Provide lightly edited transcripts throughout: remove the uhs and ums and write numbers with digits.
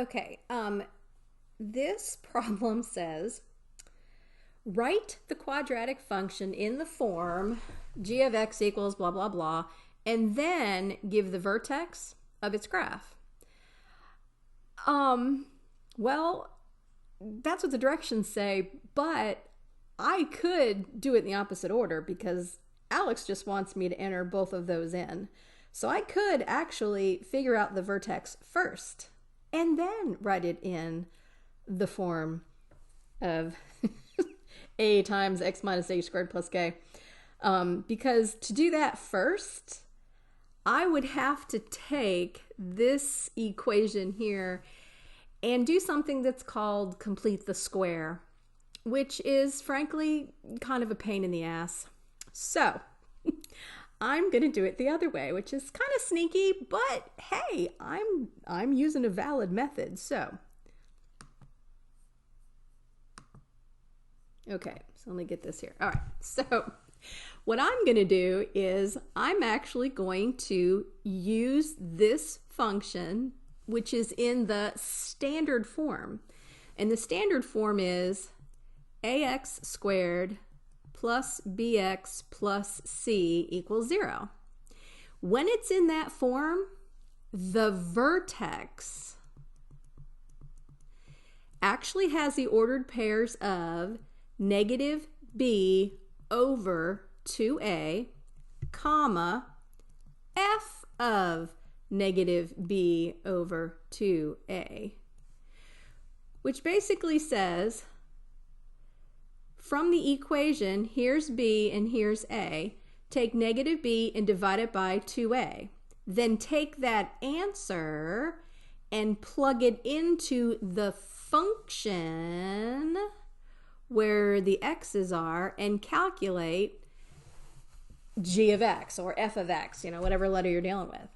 Okay, this problem says, write the quadratic function in the form g of x equals blah, blah, blah, and then give the vertex of its graph. Well, that's what the directions say, but I could do it in the opposite order because Alex just wants me to enter both of those in. So I could actually figure out the vertex first and then write it in the form of a times x minus a squared plus k. Because to do that first, I would have to take this equation here and do something that's called complete the square, which is frankly kind of a pain in the ass. So I'm going to do it the other way, which is kind of sneaky, but hey, I'm using a valid method. So okay, so let me get this here. All right, so what I'm going to do is I'm actually going to use this function, which is in the standard form. And the standard form is ax squared plus bx plus c equals 0. When it's in that form, the vertex actually has the ordered pairs of negative b over 2a, comma, f of negative b over 2a, which basically says from the equation, here's b and here's a, take negative b and divide it by 2a. Then take that answer and plug it into the function where the x's are and calculate g of x or f of x, whatever letter you're dealing with.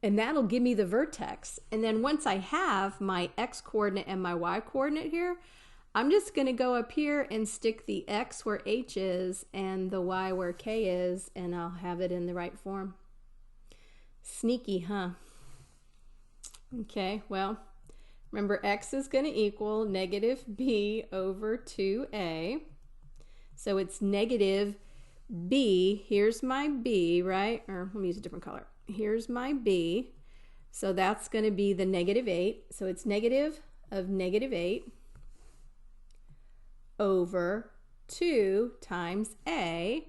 And that'll give me the vertex. And then once I have my x coordinate and my y coordinate here, I'm just going to go up here and stick the x where h is and the y where k is, and I'll have it in the right form. Sneaky, huh? Okay, well, remember x is going to equal negative b over 2a. So it's negative b, here's my b, right? Or let me use a different color. Here's my b. So that's going to be the negative 8. So it's negative of negative 8 over 2 times a.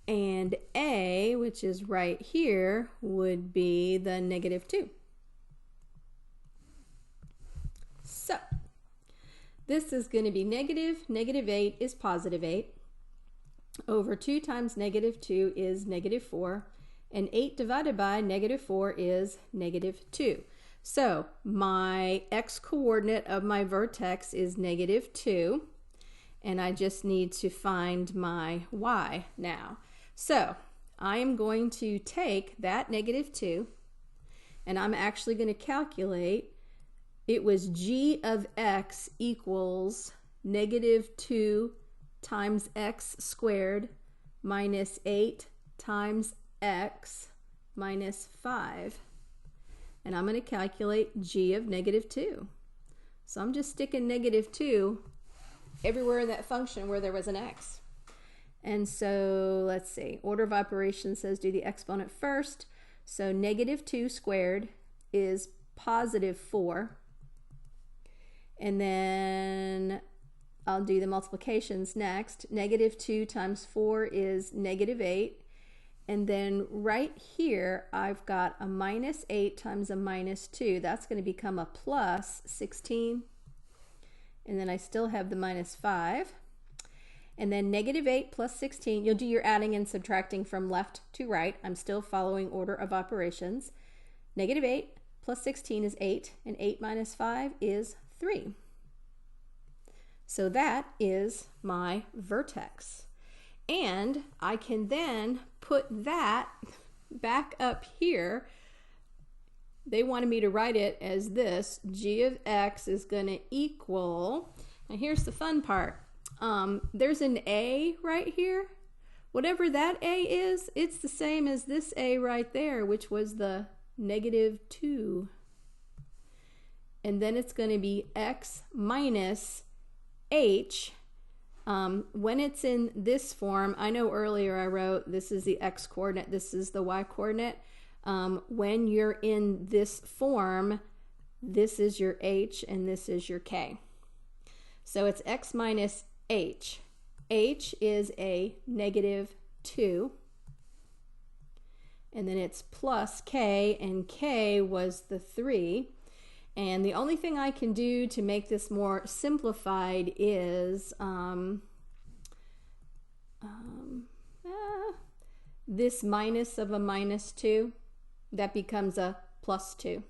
And a, which is right here, would be the negative 2. So this is going to be negative 8 is positive 8 over 2 times negative 2 is negative 4, and 8 divided by negative 4 is negative 2. So my x coordinate of my vertex is negative 2, and I just need to find my y now. So I am going to take that negative 2, and I'm actually going to calculate. It was g of x equals negative 2 times x squared minus 8 times x minus 5. And I'm going to calculate g of negative 2. So I'm just sticking negative 2 everywhere in that function where there was an x. And so let's see, order of operations says do the exponent first. So negative 2 squared is positive 4. And then I'll do the multiplications next. Negative 2 times 4 is negative 8. And then right here, I've got a minus 8 times a minus 2. That's going to become a plus 16. And then I still have the minus 5. And then negative 8 plus 16, you'll do your adding and subtracting from left to right. I'm still following order of operations. Negative 8 plus 16 is 8, and 8 minus 5 is 3. So that is my vertex. And I can then put that back up here. They wanted me to write it as this. G of x is going to equal, now here's the fun part. There's an a right here. Whatever that a is, it's the same as this a right there, which was the negative 2. and then it's going to be x minus h. When it's in this form, I know earlier I wrote this is the x coordinate, this is the y coordinate. When you're in this form, this is your h and this is your k. So it's x minus h. H is a -2. And then it's plus k, and k was the 3. And the only thing I can do to make this more simplified is this minus of a -2, that becomes a +2.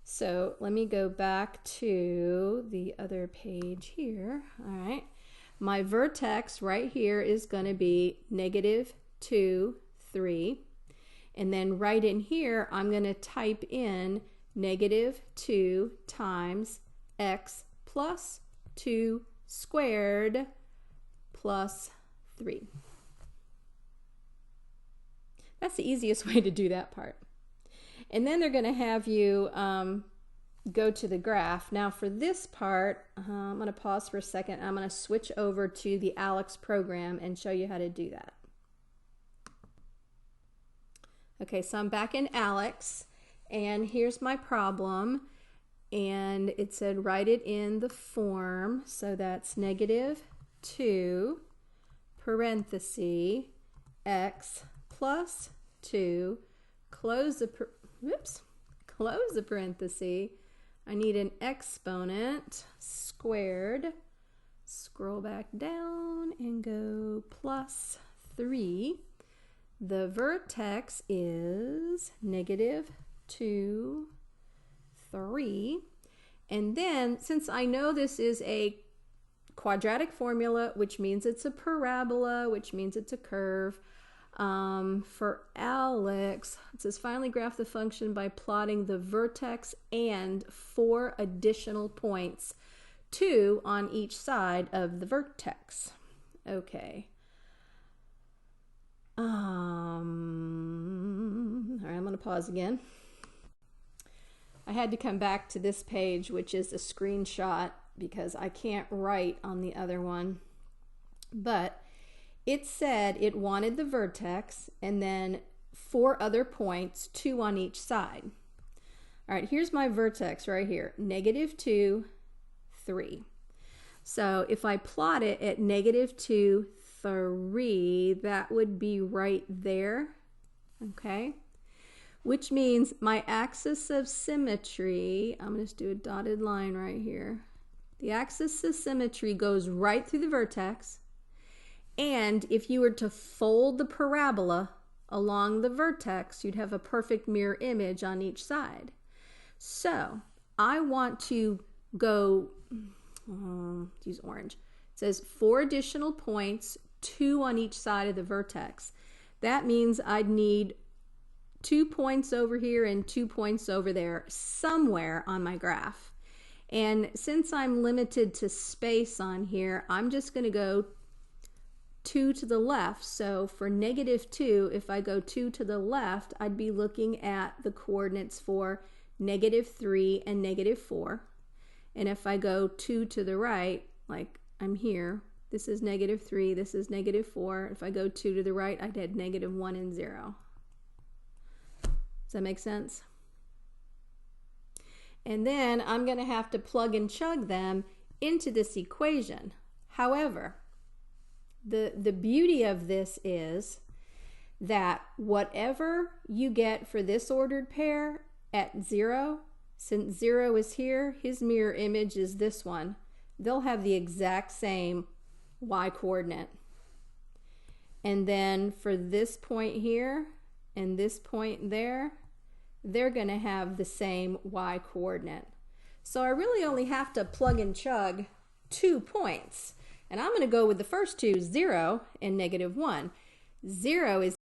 So let me go back to the other page here. All right. My vertex right here is going to be -2, 3. And then right in here, I'm going to type in -2 times x plus 2 squared plus 3. That's the easiest way to do that part. And then they're going to have you go to the graph. Now for this part, I'm going to pause for a second. I'm going to switch over to the Alex program and show you how to do that. Okay, so I'm back in Alex, and here's my problem, and it said write it in the form, so that's -2 parenthesis x plus 2 close the parenthesis. I need an exponent squared. Scroll back down and go plus 3. The vertex is -2, 3. And then, since I know this is a quadratic formula, which means it's a parabola, which means it's a curve, for Alex, it says finally graph the function by plotting the vertex and 4 additional points, 2 on each side of the vertex. Okay. All right, I'm going to pause again. I had to come back to this page, which is a screenshot, because I can't write on the other one. But it said it wanted the vertex and then 4 other points, 2 on each side. All right, here's my vertex right here, -2, 3. So if I plot it at -2, 3, that would be right there, okay? Which means my axis of symmetry, I'm going to just do a dotted line right here. The axis of symmetry goes right through the vertex, and if you were to fold the parabola along the vertex, you'd have a perfect mirror image on each side. So I want to go, use orange. It says 4 additional points, 2 on each side of the vertex. That means I'd need 2 points over here and 2 points over there somewhere on my graph. And since I'm limited to space on here, I'm just going to go 2 to the left. So for -2, if I go 2 to the left, I'd be looking at the coordinates for -3 and -4. And if I go 2 to the right, like I'm here, this is -3, this is -4. If I go 2 to the right, I'd add -1 and 0. Does that make sense? And then I'm going to have to plug and chug them into this equation. However, the beauty of this is that whatever you get for this ordered pair at 0, since 0 is here, his mirror image is this one. They'll have the exact same y coordinate. And then for this point here and this point there, they're going to have the same y coordinate. So I really only have to plug and chug 2 points. And I'm going to go with the first two, 0 and -1. 0 is